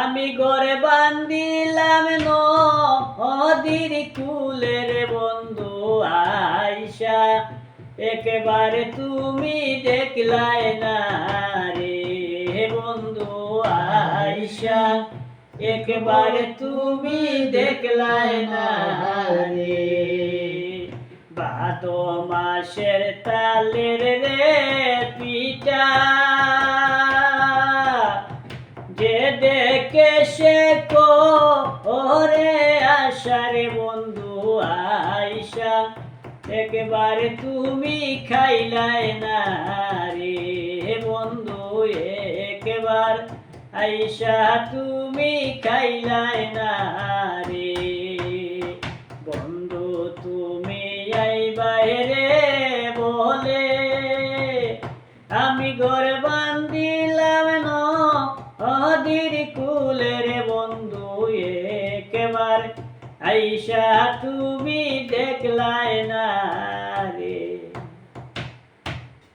আমি ঘরে বান্দিলাম নদীর কুলের বন্ধু আইসা, একেবারে তুমি দেখলাই না রে বন্ধু আইসা, একেবারে তুমি দেখলাই না রে। ভাদো মাসের তালের রে পিঠা, যে দেখে সে করে আশার বন্ধু আইসা, একেবারে তুমি খাইলাই না রে বন্ধু, একেবার আইসা তুমি খাইলাই না রে বন্ধু। তুমি আইবাই রে বলে আমি ঘর বান্দিলাম নদীর কুলের বন্ধু, একেবার আইসা তুমি দেখলাই না।